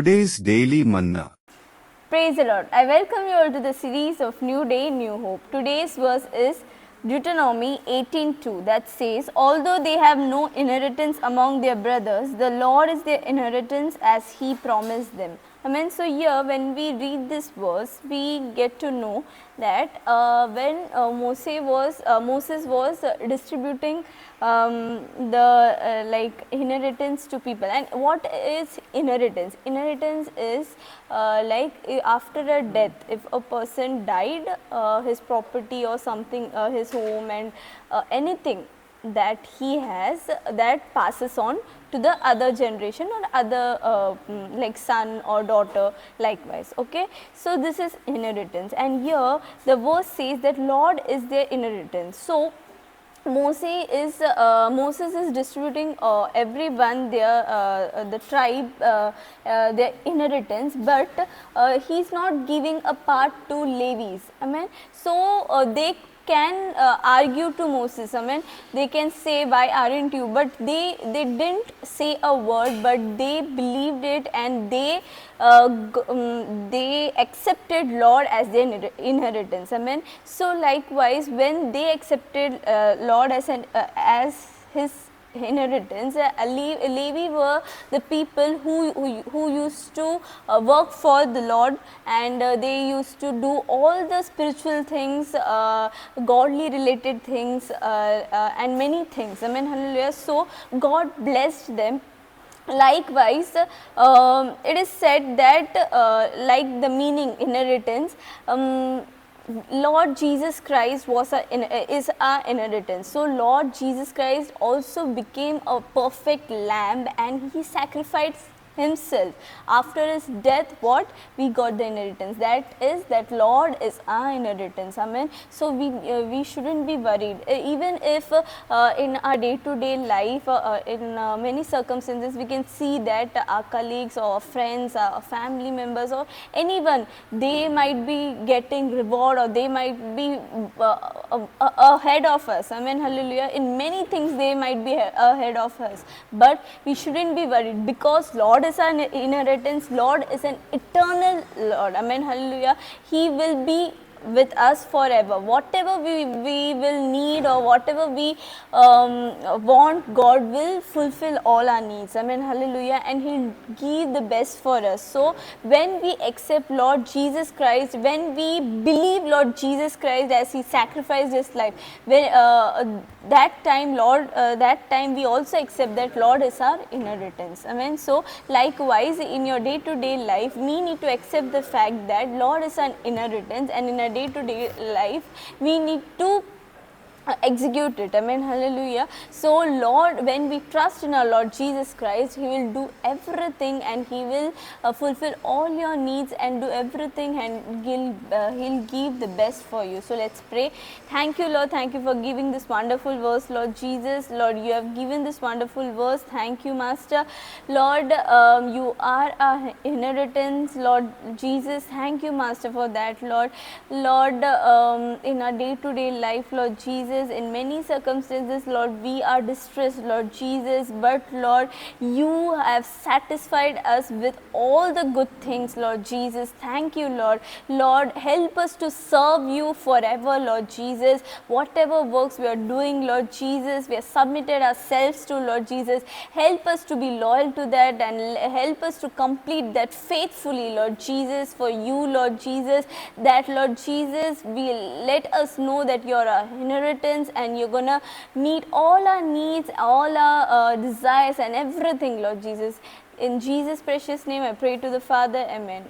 Today's Daily Manna. Praise the Lord. I welcome you all to the series of New Day, New Hope. Today's verse is Deuteronomy 18:2 that says, although they have no inheritance among their brothers, the Lord is their inheritance as He promised them. Amen. So here when we read this verse, we get to know that when Moses was distributing the inheritance to people. And what is inheritance? Inheritance is after a death, if a person died, his property or something, his home and anything that he has, that passes on to the other generation or other like son or daughter likewise. Okay, so this is inheritance, and here the verse says that Lord is their inheritance. So Moses is distributing everyone their the tribe their inheritance, but he is not giving a part to Levites. Amen. So they can argue to Moses. Amen. They can say, why aren't you? But they didn't say a word, but they believed it, and they accepted Lord as their inheritance. Amen. So likewise, when they accepted Lord as his inheritance, Levi were the people who used to work for the Lord, and they used to do all the spiritual things, godly related things, and many things. Amen. Hallelujah. So God blessed them. Likewise, it is said that like the meaning inheritance, Lord Jesus Christ is our inheritance. So Lord Jesus Christ also became a perfect lamb, and he sacrificed himself. After his death, what we got the inheritance, that is that Lord is our inheritance. Amen. So we shouldn't be worried, even if in our day-to-day life, in many circumstances, we can see that our colleagues or friends, our family members or anyone, they might be getting reward, or they might be ahead of us. Amen. Hallelujah. In many things they might be ahead of us, but we shouldn't be worried, because Lord is an inheritance. Lord is an eternal Lord. Amen. Hallelujah. He will be with us forever. Whatever we will need, or whatever we want, God will fulfill all our needs. Amen. Hallelujah. And He'll give the best for us. So when we accept Lord Jesus Christ, when we believe Lord Jesus Christ as He sacrificed His life, when that time we also accept that Lord is our inheritance. Amen. So likewise, in your day-to-day life, we need to accept the fact that Lord is an inheritance, and in a day-to-day life we need to execute it. Amen. Hallelujah. So Lord, when we trust in our Lord Jesus Christ, He will do everything, and He will fulfill all your needs and do everything, and He'll give the best for you. So let's pray. Thank you, Lord. Thank you for giving this wonderful verse, Lord Jesus. Lord, you have given this wonderful verse. Thank you, Master. Lord, you are our inheritance, Lord Jesus. Thank you, Master, for that, Lord. Lord, in our day-to-day life, Lord Jesus, in many circumstances, Lord, we are distressed, Lord Jesus, but Lord, you have satisfied us with all the good things, Lord Jesus. Thank you, Lord. Lord, help us to serve you forever, Lord Jesus. Whatever works we are doing, Lord Jesus, we have submitted ourselves to, Lord Jesus. Help us to be loyal to that, and help us to complete that faithfully, Lord Jesus, for you, Lord Jesus. That, Lord Jesus, will let us know that you are our inheritance, and you're gonna meet all our needs, all our desires and everything, Lord Jesus. In Jesus' precious name I pray to the Father. Amen.